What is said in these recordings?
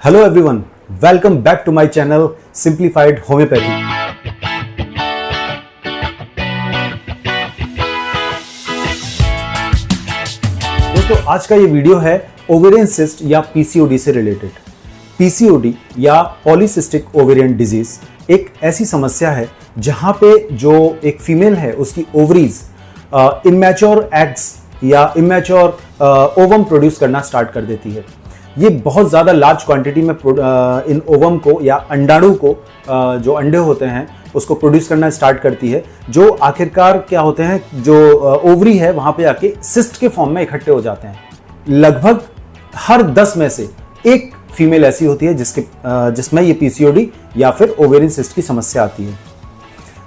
Hello everyone, welcome back to my channel simplified homeopathy. दोस्तों, आज का ये वीडियो है ओवेरियन सिस्ट या पीसीओडी से रिलेटेड। पीसीओडी या पॉलीसिस्टिक ओवेरियन डिजीज एक ऐसी समस्या है जहां पे जो एक फीमेल है उसकी ओवरीज इमैच्योर एग्स या इमैच्योर ओवम प्रोड्यूस करना स्टार्ट कर देती है। ये बहुत ज़्यादा लार्ज क्वांटिटी में इन ओवम को या अंडाणु को जो अंडे होते हैं उसको प्रोड्यूस करना स्टार्ट करती है, जो आखिरकार क्या होते हैं, जो ओवरी है वहाँ पे आके सिस्ट के फॉर्म में इकट्ठे हो जाते हैं। लगभग हर 10 में से एक फीमेल ऐसी होती है जिसमें ये पीसीओडी या फिर ओवेरियन सिस्ट की समस्या आती है।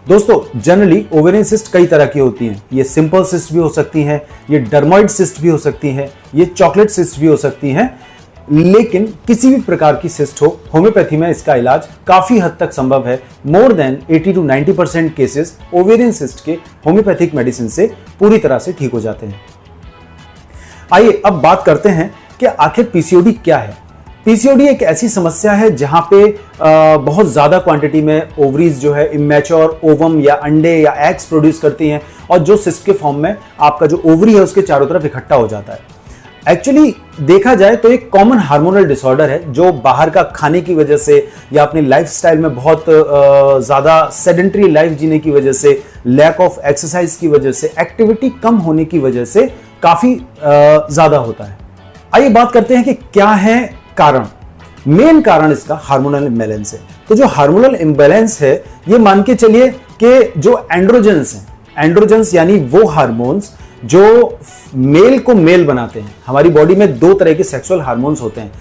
दोस्तों, जनरली ओवेरियन सिस्ट कई तरह की होती हैं। ये सिंपल सिस्ट भी हो सकती हैं, ये डर्मोइड सिस्ट भी हो सकती हैं, ये चॉकलेट सिस्ट भी हो सकती हैं। लेकिन किसी भी प्रकार की सिस्ट हो, होम्योपैथी में इसका इलाज काफी हद तक संभव है। More than 80 to 90% cases ovarian cyst के होम्योपैथिक मेडिसिन से पूरी तरह से ठीक हो जाते हैं। आइए अब बात करते हैं कि आखिर पीसीओडी क्या है। पीसीओडी एक ऐसी समस्या है जहां पे बहुत ज्यादा क्वांटिटी में ओवरीज जो है इमैच्योर ओवम या अंडे या एग्स प्रोड्यूस करती हैं और जो सिस्ट के फॉर्म में आपका जो ओवरी है उसके चारों तरफ इकट्ठा हो जाता है। एक्चुअली देखा जाए तो एक कॉमन हार्मोनल डिसऑर्डर है जो बाहर का खाने की वजह से या अपनी लाइफस्टाइल में बहुत ज़्यादा सेडेंटरी लाइफ जीने की वजह से, लैक ऑफ एक्सरसाइज की वजह से, एक्टिविटी कम होने की वजह से काफ़ी ज़्यादा होता है। आइए बात करते हैं कि क्या है कारण। मेन कारण इसका हार्मोनल इम्बैलेंस है। तो जो हार्मोनल इम्बैलेंस है ये मान के चलिए कि जो एंड्रोजेंस हैं, एंड्रोजेंस यानी वो हार्मोन्स जो मेल को मेल बनाते हैं। हमारी बॉडी में दो तरह के सेक्सुअल हार्मोन्स होते हैं,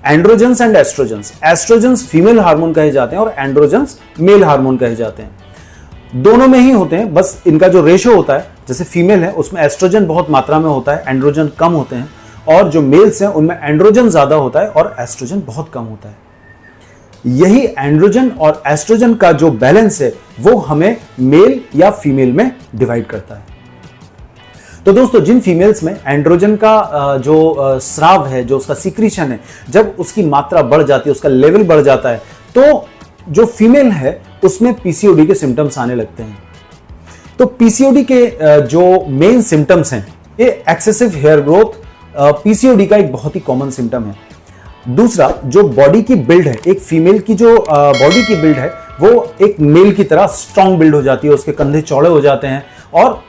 androgens and oestrogens. Oestrogens female hormone कहे जाते हैं और एंड्रोजेंस मेल हार्मोन कहे जाते हैं। दोनों में ही होते हैं, बस इनका जो रेशो होता है, जैसे फीमेल है उसमें एस्ट्रोजन बहुत मात्रा में होता है, एंड्रोजन कम होते हैं, और जो मेल्स हैं उनमें एंड्रोजन ज्यादा होता है और एस्ट्रोजन बहुत कम होता है। यही एंड्रोजन और एस्ट्रोजन का जो बैलेंस है वो हमें मेल या फीमेल में डिवाइड करता है। तो दोस्तों, जिन फीमेल्स में एंड्रोजन का जो स्राव है, जो उसका सीक्रेशन है, जब उसकी मात्रा बढ़ जाती है, उसका लेवल बढ़ जाता है, तो जो फीमेल है उसमें पीसीओडी के सिम्टम्स आने लगते हैं। तो पीसीओडी के जो मेन सिम्टम्स हैं, ये एक्सेसिव हेयर ग्रोथ पीसीओडी का एक बहुत ही कॉमन सिम्टम है। दूसरा, जो बॉडी की बिल्ड है, एक फीमेल की जो बॉडी की बिल्ड है वो एक मेल की तरह स्ट्रॉन्ग बिल्ड हो जाती है, उसके कंधे चौड़े हो जाते हैं। और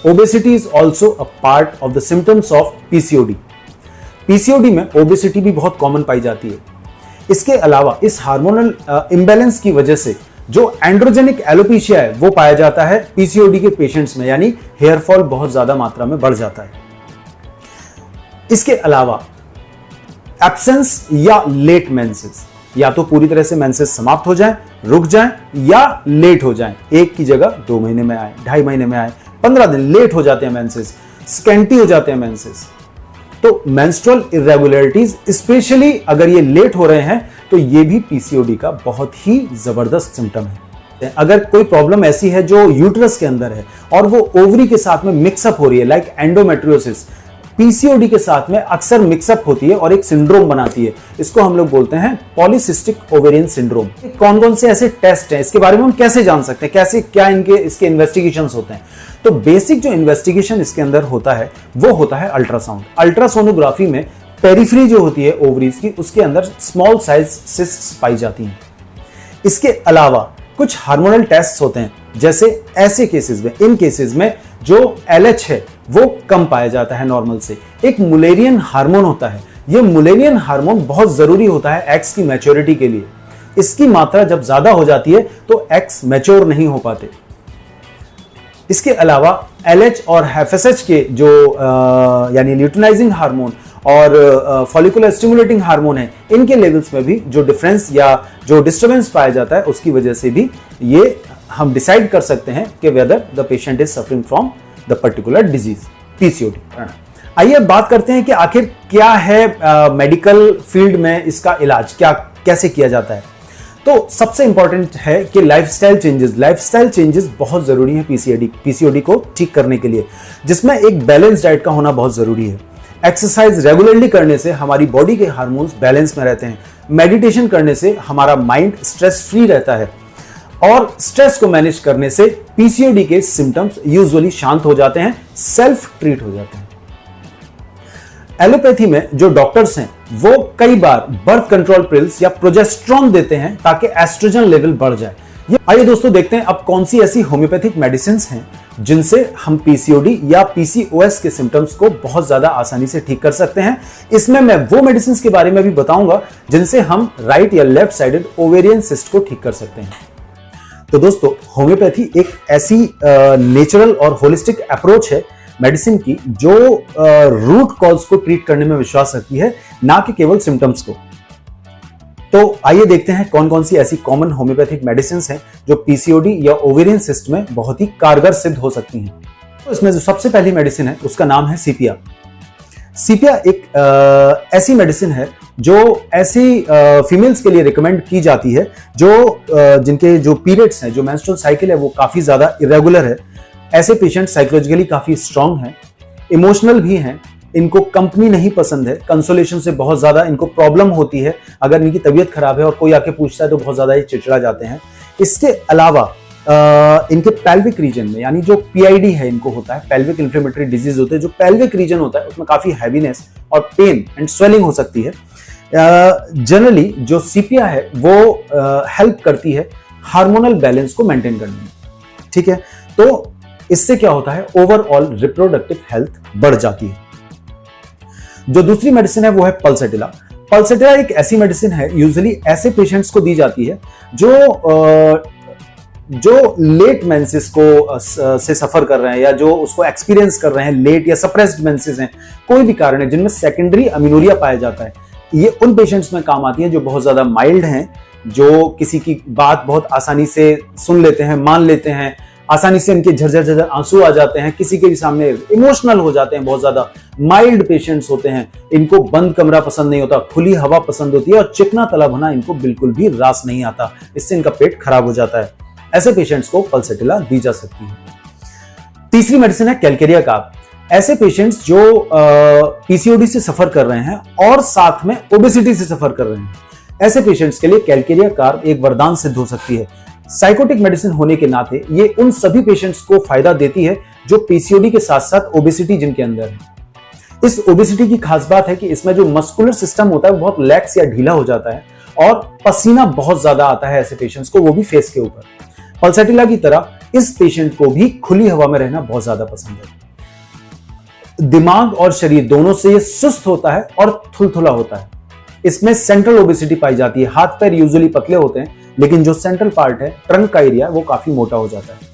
obesity is also a part of the symptoms of PCOD. PCOD में ओबेसिटी भी बहुत कॉमन पाई जाती है। इसके अलावा इस हार्मोनल इम्बैलेंस की वजह से जो एंड्रोजेनिक एलोपेशिया है वो पाया जाता है पीसीओडी के पेशेंट्स में, यानी हेयर फॉल बहुत ज्यादा मात्रा में बढ़ जाता है। इसके अलावा एब्सेंस या लेट मेंसेस, या तो पूरी तरह से मेंसेस समाप्त हो जाएं, रुक जाएं, या लेट हो जाएं, एक की जगह 2 महीने में आए, 2.5 महीने में आए, 15 दिन लेट हो जाते हैं मेंसेस, स्कैंटी हो जाते हैं मेंसेस। तो मेंस्ट्रुअल इरेगुलरिटीज, स्पेशली अगर ये लेट हो रहे हैं, तो ये भी पीसीओडी का बहुत ही जबरदस्त सिम्टम है। अगर कोई प्रॉब्लम ऐसी है जो यूट्रस के अंदर है और वो ओवरी के साथ में मिक्सअप हो रही है, लाइक एंडोमेट्रियोसिस, पीसीओडी के साथ में अक्सर मिक्सअप होती है और एक सिंड्रोम बनाती है। इसको हम लोग बोलते हैं पॉलीसिस्टिक ओवेरियन सिंड्रोम। कौन कौन से ऐसे टेस्ट हैं, इसके बारे में हम कैसे जान सकते हैं, कैसे क्या इसके इन्वेस्टिगेशंस होते हैं। तो बेसिक जो इन्वेस्टिगेशन इसके अंदर होता है वो होता है अल्ट्रासाउंड। अल्ट्रासोनोग्राफी में पेरिफेरी जो होती है ओवरीज की, उसके अंदर स्मॉल साइज सिस्ट्स पाई जाती हैं। इसके अलावा कुछ हार्मोनल टेस्ट होते हैं, जैसे ऐसे केसेस में, इन केसेस में जो LH है वो कम पाया जाता है नॉर्मल से। एक मुलेरियन हार्मोन होता है, ये मुलेरियन हार्मोन बहुत जरूरी होता है एग्स की मैच्योरिटी के लिए। इसकी मात्रा जब ज्यादा हो जाती है तो एग्स मैच्योर नहीं हो पाते। इसके अलावा LH और FSH के जो यानी ल्यूटिनाइजिंग हार्मोन और फॉलिकुलर स्टिमुलेटिंग हार्मोन है, इनके लेवल्स में भी जो डिफरेंस या जो डिस्टर्बेंस पाया जाता है उसकी वजह से भी ये हम डिसाइड कर सकते हैं कि whether the patient is suffering from the particular disease PCOD. आइए बात करते हैं कि आखिर क्या है मेडिकल फील्ड में इसका इलाज कैसे किया जाता है। तो सबसे इंपॉर्टेंट है कि लाइफस्टाइल चेंजेस बहुत जरूरी है पीसीओडी को ठीक करने के लिए, जिसमें एक बैलेंस डाइट का होना बहुत जरूरी है। एक्सरसाइज रेगुलरली करने से हमारी बॉडी के हार्मोन्स बैलेंस में रहते हैं। मेडिटेशन करने से हमारा माइंड स्ट्रेस फ्री रहता है और स्ट्रेस को मैनेज करने से पीसीओडी के सिम्टम्स यूजुअली शांत हो जाते हैं, सेल्फ ट्रीट हो जाते हैं। एलोपैथी में जो डॉक्टर्स हैं वो कई बार बर्थ कंट्रोल पिल्स या प्रोजेस्टेरॉन देते हैं ताकि एस्ट्रोजन लेवल बढ़ जाए। आइए दोस्तों देखते हैं अब कौन सी ऐसी होम्योपैथिक मेडिसिन हैं जिनसे हम पीसीओडी या पीसीओएस के सिम्टम्स को बहुत ज्यादा आसानी से ठीक कर सकते हैं। इसमें मैं वो मेडिसिन के बारे में भी बताऊंगा जिनसे हम राइट या लेफ्ट साइडेड ओवेरियन सिस्ट को ठीक कर सकते हैं। तो दोस्तों, होम्योपैथी एक ऐसी नेचुरल और होलिस्टिक अप्रोच है मेडिसिन की जो रूट कॉज को ट्रीट करने में विश्वास रखती है, ना कि केवल सिम्टम्स को। तो आइए देखते हैं कौन कौन सी ऐसी कॉमन होम्योपैथिक मेडिसिन हैं जो पीसीओडी या ओवेरियन सिस्ट में बहुत ही कारगर सिद्ध हो सकती हैं। तो इसमें जो सबसे पहली मेडिसिन है उसका नाम है सीपिया। सीपिया एक ऐसी मेडिसिन है जो ऐसी फीमेल्स के लिए रिकमेंड की जाती है जो जिनके जो पीरियड्स हैं, जो मेंस्ट्रुअल साइकिल है वो काफी ज्यादा इरेगुलर है। ऐसे पेशेंट साइकोलॉजिकली काफी स्ट्रांग हैं, इमोशनल भी हैं, इनको कंपनी नहीं पसंद है, कंसोलेशन से बहुत ज्यादा इनको प्रॉब्लम होती है। अगर इनकी तबीयत खराब है और कोई आके पूछता है तो बहुत ज्यादा ही चिड़चिड़ा जाते हैं। इसके अलावा इनके पेल्विक रीजन में, यानी जो पीआईडी है इनको होता है, पेल्विक इन्फ्लेमेटरी डिजीज होते हैं, जो पेल्विक रीजन होता है उसमें काफी हैवीनेस और पेन एंड स्वेलिंग हो सकती है। जनरली जो सीपिया है वो हेल्प करती है हार्मोनल बैलेंस को मेंटेन करने में। ठीक है, तो इससे क्या होता है, ओवरऑल रिप्रोडक्टिव हेल्थ बढ़ जाती है। जो दूसरी मेडिसिन है वो है पल्सेटिला। पल्सेटिला एक ऐसी मेडिसिन है, यूजुअली ऐसे पेशेंट्स को दी जाती है जो लेट मेंसेस को से सफर कर रहे हैं या जो उसको एक्सपीरियंस कर रहे हैं, लेट या सप्रेस्ड मेंसेस हैं, कोई भी कारण है जिनमें सेकेंडरी अमीनोरिया पाया जाता है। ये उन पेशेंट्स में काम आती है जो बहुत ज्यादा माइल्ड हैं, जो किसी की बात बहुत आसानी से सुन लेते हैं, मान लेते हैं, आसानी से इनके झरझर आंसू आ जाते हैं, किसी के भी सामने इमोशनल हो जाते हैं, बहुत ज्यादा माइल्ड पेशेंट्स होते हैं। इनको बंद कमरा पसंद नहीं होता, खुली हवा पसंद होती है और चिकना तला भुना इनको बिल्कुल भी रास नहीं आता, इससे इनका पेट खराब हो जाता है। ऐसे पेशेंट्स को पल्सेटिला दी जा सकती है। तीसरी मेडिसिन है कैलकेरिया कार्ब। ऐसे पेशेंट्स जो पीसीओडी से सफर कर रहे हैं और साथ में ओबेसिटी से सफर कर रहे हैं, ऐसे पेशेंट्स के लिए कैलकेरिया कार्ब एक वरदान सिद्ध हो सकती है। साइकोटिक मेडिसिन होने के नाते ये उन सभी पेशेंट्स को फायदा देती है जो पीसीओडी के साथ साथ ओबेसिटी जिनके अंदर है। इस ओबेसिटी की खास बात है कि इसमें जो मस्कुलर सिस्टम होता है वो बहुत लैक्स या ढीला हो जाता है और पसीना बहुत ज्यादा आता है ऐसे पेशेंट्स को, वो भी फेस के ऊपर। पल्सेटिला की तरह इस पेशेंट को भी खुली हवा में रहना बहुत ज्यादा पसंद है। दिमाग और शरीर दोनों से ये सुस्त होता है और थुलथुला होता है। इसमें सेंट्रल ओबेसिटी पाई जाती है। हाथ पैर यूजुअली पतले होते हैं, लेकिन जो सेंट्रल पार्ट है, ट्रंक का एरिया, वो काफी मोटा हो जाता है।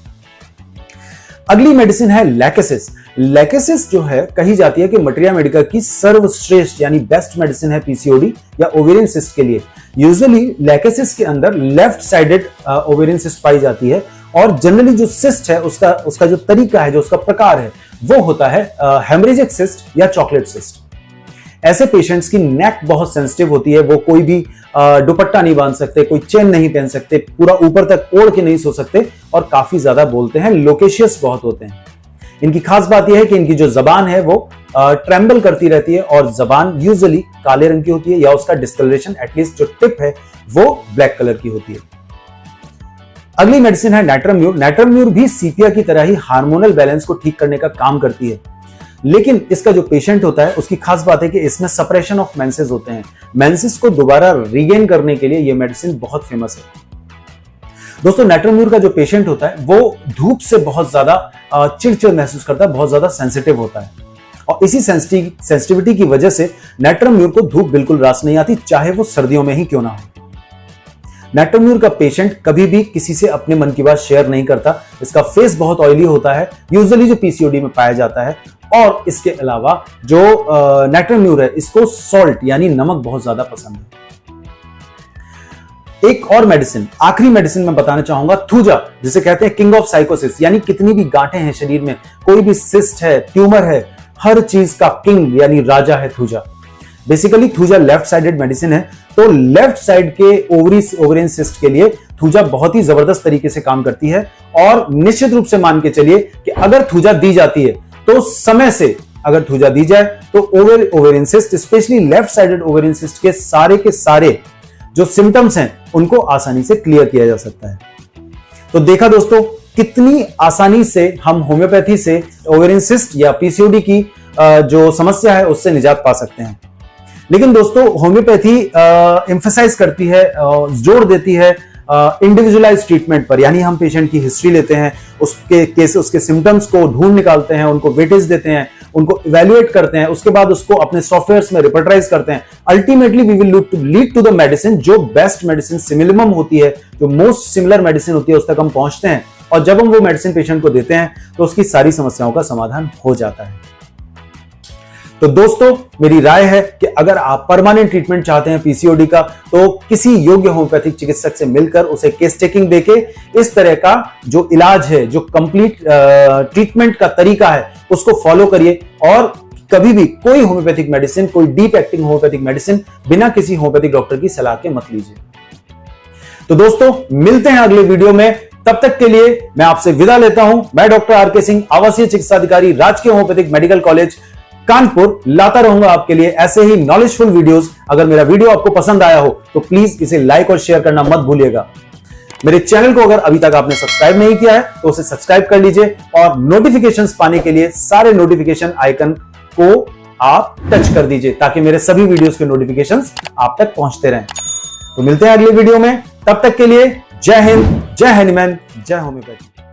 अगली मेडिसिन है लैकेसिस। लैकेसिस जो है कही जाती है कि मटेरिया मेडिका की सर्वश्रेष्ठ यानी बेस्ट मेडिसिन है पीसीओडी या ओवेरियन सिस्ट के लिए। यूजुअली लैकेसिस के अंदर लेफ्ट साइडेड ओवेरियन सिस्ट पाई जाती है और जनरली जो सिस्ट है उसका जो तरीका है, जो उसका प्रकार है, वो होता है हेमरेजिक सिस्ट या चॉकलेट सिस्ट। ऐसे पेशेंट्स की नेक बहुत सेंसिटिव होती है, वो कोई भी दुपट्टा नहीं बांध सकते, कोई चेन नहीं पहन सकते, पूरा ऊपर तक ओढ़ के नहीं सो सकते और काफी ज्यादा बोलते हैं, लोकेशियस बहुत होते हैं। इनकी खास बात यह है कि इनकी जो जबान है वो ट्रेम्बल करती रहती है और जबान यूजुअली काले रंग की होती है या उसका डिस्कलरेशन एटलीस्ट जो टिप है वो ब्लैक कलर की होती है। अगली मेडिसिन है नाइट्रम्यूर। नाइट्रम्यूर भी सीपिया की तरह ही हार्मोनल बैलेंस को ठीक करने का काम करती है, लेकिन इसका जो पेशेंट होता है उसकी खास बात है कि इसमें सप्रेशन ऑफ मेंसेस होते हैं। मेंसेस को दोबारा रीगेन करने के लिए यह मेडिसिन बहुत फेमस है। दोस्तों, नाइट्रम्यूर का जो पेशेंट होता है वो धूप से बहुत ज्यादा चिड़चिड़ महसूस करता है, बहुत ज्यादा सेंसिटिव होता है और इसी सेंसिटिविटी की वजह से नाइट्रम्यूर को धूप बिल्कुल रास नहीं आती, चाहे वो सर्दियों में ही क्यों ना हो। नाइट्रम्यूर का पेशेंट कभी भी किसी से अपने मन की बात शेयर नहीं करता। इसका फेस बहुत ऑयली होता है, यूजुअली जो पीसीओडी में पाया जाता है, और इसके अलावा जो नाइट्रम्यूर है इसको सॉल्ट यानी नमक बहुत ज्यादा पसंद है। एक और मेडिसिन, आखिरी मेडिसिन मैं बताना चाहूंगा, थूजा, जिसे कहते हैं किंग ऑफ साइकोसिस, यानी कितनी भी गांठें हैं शरीर में, कोई भी सिस्ट है, ट्यूमर है, हर चीज का किंग यानी राजा है thuja. Basically thuja left sided medicine है, तो लेफ्ट साइड के ओवरियन सिस्ट के लिए थूजा बहुत ही जबरदस्त तरीके से काम करती है और निश्चित रूप से मान के चलिए कि अगर थूजा दी जाती है तो समय से अगर थूजा दी जाए तो ovarian cyst, specially left sided ovarian cyst के सारे जो सिम्टम्स हैं उनको आसानी से क्लियर किया जा सकता है। तो देखा दोस्तों कितनी आसानी से हम होम्योपैथी से ओवेरियन सिस्ट या पीसीओडी की जो समस्या है उससे निजात पा सकते हैं। लेकिन दोस्तों होम्योपैथी एम्फसाइज करती है, जोर देती है इंडिविजुअलाइज ट्रीटमेंट पर, यानी हम पेशेंट की हिस्ट्री लेते हैं, उसके सिम्टम्स को ढूंढ निकालते हैं, उनको वेटेज देते हैं, उनको इवेल्युएट करते हैं, उसके बाद उसको अपने सॉफ्टवेयर्स में रिपर्टराइज करते हैं। Ultimately we will lead to the medicine, जो बेस्ट मेडिसिन सिमिलम होती है, जो मोस्ट सिमिलर मेडिसिन होती है उस तक हम पहुंचते हैं, और जब हम वो मेडिसिन पेशेंट को देते हैं तो उसकी सारी समस्याओं का समाधान हो जाता है। तो दोस्तों मेरी राय है कि अगर आप परमानेंट ट्रीटमेंट चाहते हैं पीसीओडी का, तो किसी योग्य होम्योपैथिक चिकित्सक से मिलकर उसे केस टेकिंग देके इस तरह का जो इलाज है, जो कंप्लीट ट्रीटमेंट का तरीका है उसको फॉलो करिए, और कभी भी कोई होम्योपैथिक मेडिसिन, कोई डीप एक्टिंग होम्योपैथिक मेडिसिन बिना किसी होम्योपैथिक डॉक्टर की सलाह के मत लीजिए। तो दोस्तों मिलते हैं अगले वीडियो में, तब तक के लिए मैं आपसे विदा लेता हूं। मैं डॉक्टर आर.के. सिंह, आवासीय चिकित्सा अधिकारी, राजकीय होम्योपैथिक मेडिकल कॉलेज कानपुर, लाता रहूंगा आपके लिए ऐसे ही नॉलेजफुल वीडियोस। अगर मेरा वीडियो आपको पसंद आया हो तो प्लीज इसे लाइक और शेयर करना मत भूलिएगा। मेरे चैनल को अगर अभी तक आपने सब्सक्राइब नहीं किया है तो उसे सब्सक्राइब कर लीजिए, और नोटिफिकेशंस पाने के लिए सारे नोटिफिकेशन आइकन को आप टच कर दीजिए, ताकि मेरे सभी वीडियोस के नोटिफिकेशंस आप तक पहुंचते रहें। तो मिलते हैं अगले वीडियो में, तब तक के लिए जय हिंद, जय हनुमान, जय होम्योपैथी।